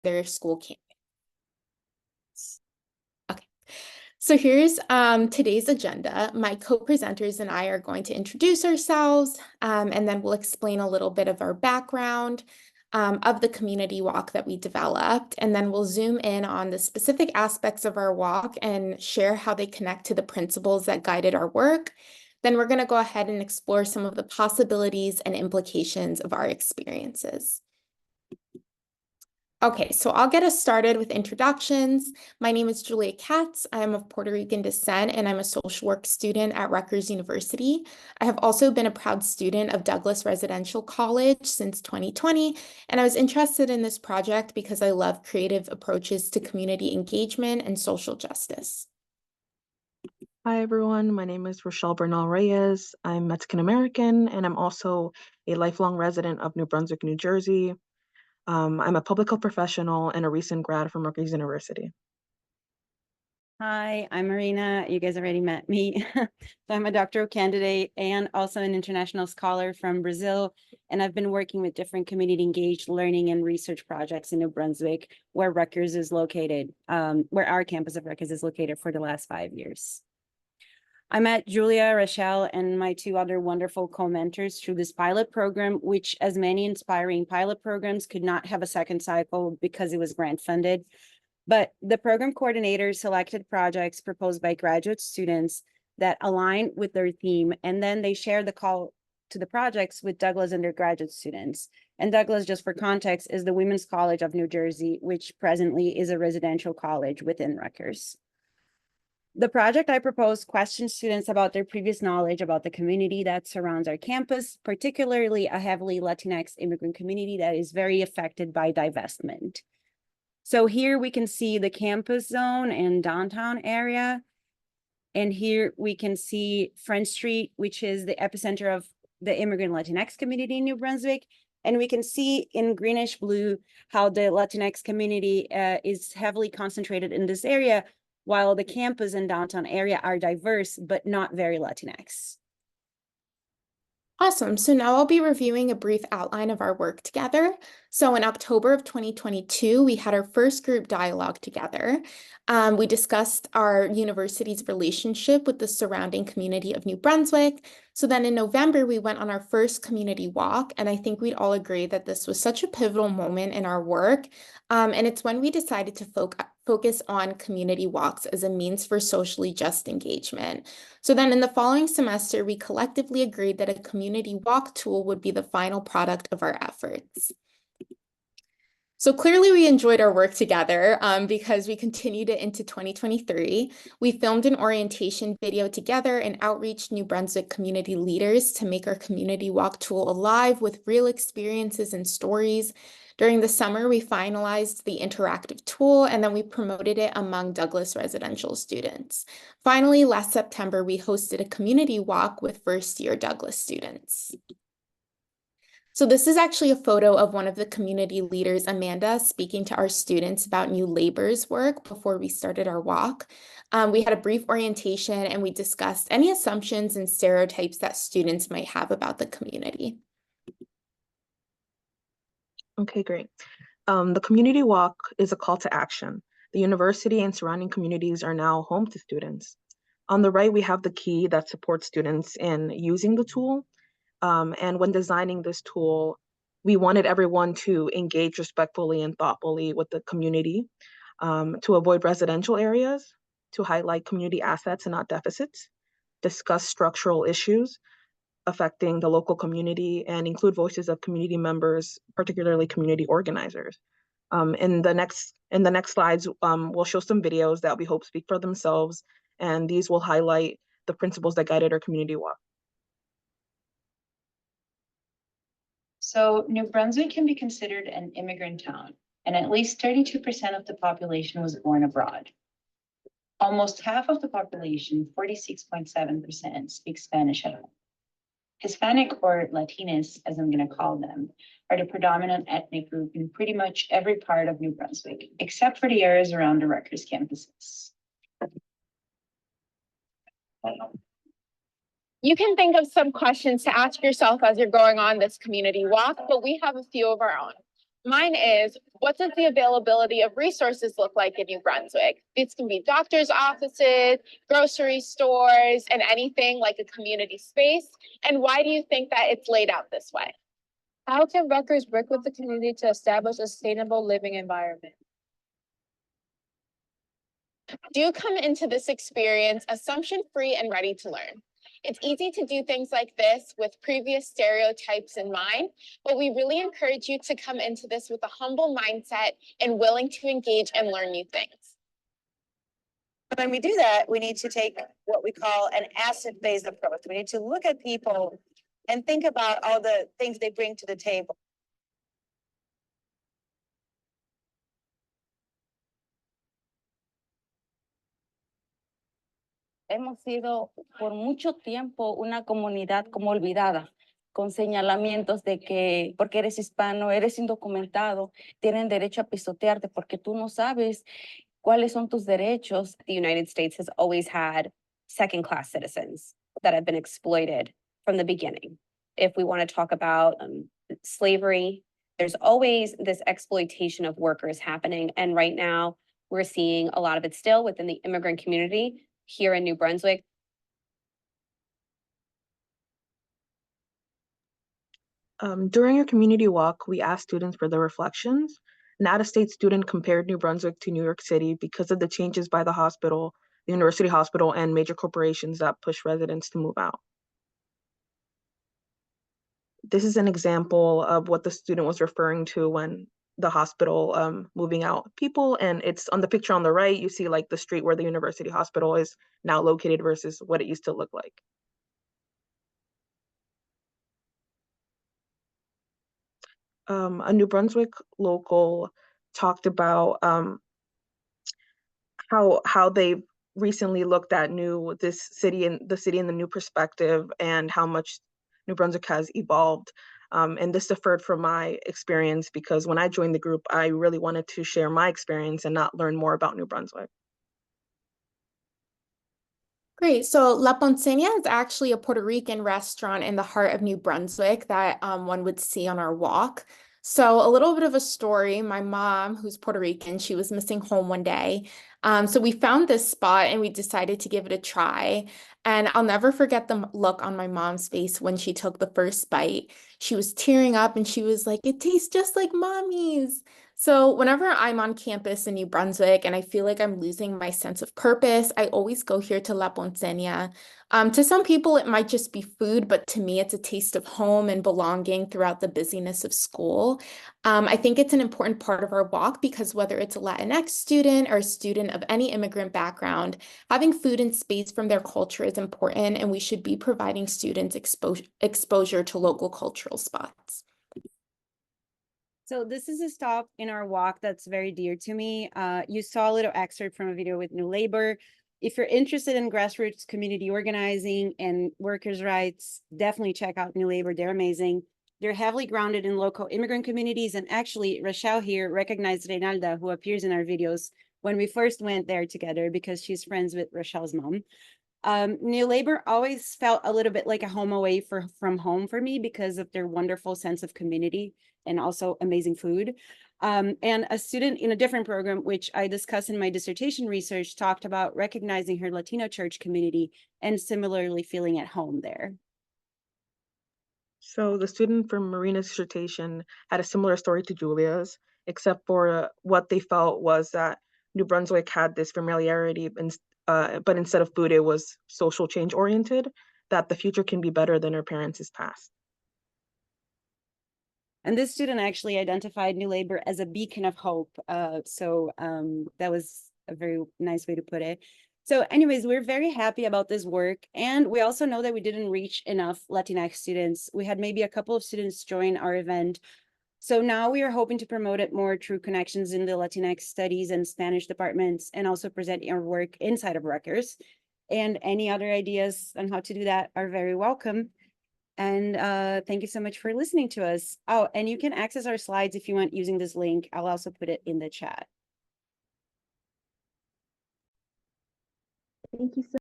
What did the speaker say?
their school campus. Okay, so here's today's agenda. My co-presenters and I are going to introduce ourselves, and then we'll explain a little bit of our background of the community walk that we developed, and then we'll zoom in on the specific aspects of our walk and share how they connect to the principles that guided our work. Then we're going to go ahead and explore some of the possibilities and implications of our experiences. Okay, so I'll get us started with introductions. My name is Julia Katz. I am of Puerto Rican descent, and I'm a social work student at Rutgers University. I have also been a proud student of Douglas Residential College since 2020, and I was interested in this project because I love creative approaches to community engagement and social justice. Hi, everyone. My name is Rashel Bernal Reyes. I'm Mexican American, and I'm also a lifelong resident of New Brunswick, New Jersey. I'm a public health professional and a recent grad from Rutgers University. Hi, I'm Marina. You guys already met me. So I'm a doctoral candidate and also an international scholar from Brazil. And I've been working with different community engaged learning and research projects in New Brunswick, where Rutgers is located, where our campus of Rutgers is located for the last 5 years. I met Julia, Rashel, and my two other wonderful co-mentors through this pilot program, which, as many inspiring pilot programs, could not have a second cycle because it was grant funded. But the program coordinators selected projects proposed by graduate students that align with their theme, and then they shared the call to the projects with Douglas undergraduate students. And Douglas, just for context, is the Women's College of New Jersey, which presently is a residential college within Rutgers. The project I proposed questions students about their previous knowledge about the community that surrounds our campus, particularly a heavily Latinx immigrant community that is very affected by divestment. So here we can see the campus zone and downtown area. And here we can see Front Street, which is the epicenter of the immigrant Latinx community in New Brunswick. And we can see in greenish blue how the Latinx community is heavily concentrated in this area, while the campus and downtown area are diverse, but not very Latinx. Awesome. So now I'll be reviewing a brief outline of our work together. So in October of 2022, we had our first group dialogue together. We discussed our university's relationship with the surrounding community of New Brunswick. So then in November, we went on our first community walk, and I think we'd all agree that this was such a pivotal moment in our work. And it's when we decided to focus on community walks as a means for socially just engagement. So then in the following semester, we collectively agreed that a community walk tool would be the final product of our efforts. So clearly we enjoyed our work together because we continued it into 2023. We filmed an orientation video together and outreached New Brunswick community leaders to make our community walk tool alive with real experiences and stories. During the summer, we finalized the interactive tool, and then we promoted it among Douglas residential students. Finally, last September, we hosted a community walk with first-year Douglas students. So this is actually a photo of one of the community leaders, Amanda, speaking to our students about New Labor's work before we started our walk. We had a brief orientation, and we discussed any assumptions and stereotypes that students might have about the community. Okay, great. The community walk is a call to action. The university and surrounding communities are now home to students. On the right, we have the key that supports students in using the tool. And when designing this tool, we wanted everyone to engage respectfully and thoughtfully with the community, to avoid residential areas, to highlight community assets and not deficits, discuss structural issues affecting the local community, and include voices of community members, particularly community organizers. In the next slides, we'll show some videos that we hope speak for themselves, and these will highlight the principles that guided our community walk. So New Brunswick can be considered an immigrant town, and at least 32% of the population was born abroad. Almost half of the population, 46.7%, speaks Spanish at home. Hispanic, or Latinx, as I'm going to call them, are the predominant ethnic group in pretty much every part of New Brunswick, except for the areas around the Rutgers campuses. You can think of some questions to ask yourself as you're going on this community walk, but we have a few of our own. Mine is, what does the availability of resources look like in New Brunswick? These can be doctor's offices, grocery stores, and anything like a community space. And why do you think that it's laid out this way? How can Rutgers work with the community to establish a sustainable living environment? Do come into this experience assumption-free and ready to learn. It's easy to do things like this with previous stereotypes in mind, but we really encourage you to come into this with a humble mindset and willing to engage and learn new things. When we do that, we need to take what we call an asset-based approach. We need to look at people and think about all the things they bring to the table. Hemos sido por mucho tiempo una comunidad como olvidada, con señalamientos de que porque eres hispano, eres indocumentado, tienen derecho a pisotearte porque tú no sabes cuáles son tus derechos. The United States has always had second-class citizens that have been exploited from the beginning. If we want to talk about slavery, there's always this exploitation of workers happening. And right now, we're seeing a lot of it still within the immigrant community here in New Brunswick. During your community walk, we asked students for their reflections. An out-of-state student compared New Brunswick to New York City because of the changes by the hospital, the university hospital, and major corporations that push residents to move out. This is an example of what the student was referring to when the hospital moving out people, and it's on the picture on the right. You see like the street where the university hospital is now located versus what it used to look like. A New Brunswick local talked about how they recently looked at this city and the city in the new perspective and how much New Brunswick has evolved. And this differed from my experience because when I joined the group, I really wanted to share my experience and not learn more about New Brunswick. Great. So La Ponceña is actually a Puerto Rican restaurant in the heart of New Brunswick that one would see on our walk. So a little bit of a story. My mom, who's Puerto Rican, she was missing home one day. So we found this spot and we decided to give it a try. And I'll never forget the look on my mom's face when she took the first bite. She was tearing up and she was like, "It tastes just like mommy's." So whenever I'm on campus in New Brunswick and I feel like I'm losing my sense of purpose, I always go here to La Ponceña. To some people, it might just be food, but to me, it's a taste of home and belonging throughout the busyness of school. I think it's an important part of our walk because whether it's a Latinx student or a student of any immigrant background, having food and space from their culture is important, and we should be providing students exposure to local cultural spots. So this is a stop in our walk that's very dear to me. You saw a little excerpt from a video with New Labor. If you're interested in grassroots community organizing and workers' rights, definitely check out New Labor. They're amazing. They're heavily grounded in local immigrant communities. And actually, Rashel here recognized Reynalda, who appears in our videos, when we first went there together because she's friends with Rashel's mom. New Labor always felt a little bit like a home away from home for me because of their wonderful sense of community and also amazing food. And a student in a different program, which I discussed in my dissertation research, talked about recognizing her Latino church community and similarly feeling at home there. So the student from Marina's dissertation had a similar story to Julia's, except for what they felt was that New Brunswick had this familiarity, but instead of food, it was social change oriented, that the future can be better than our parents' past. And this student actually identified New Labor as a beacon of hope. So that was a very nice way to put it. So anyways, we're very happy about this work. And we also know that we didn't reach enough Latinx students. We had maybe a couple of students join our event. So now we are hoping to promote it more through connections in the Latinx studies and Spanish departments, and also present our work inside of Rutgers. And any other ideas on how to do that are very welcome. And thank you so much for listening to us. Oh, and you can access our slides if you want using this link. I'll also put it in the chat. Thank you so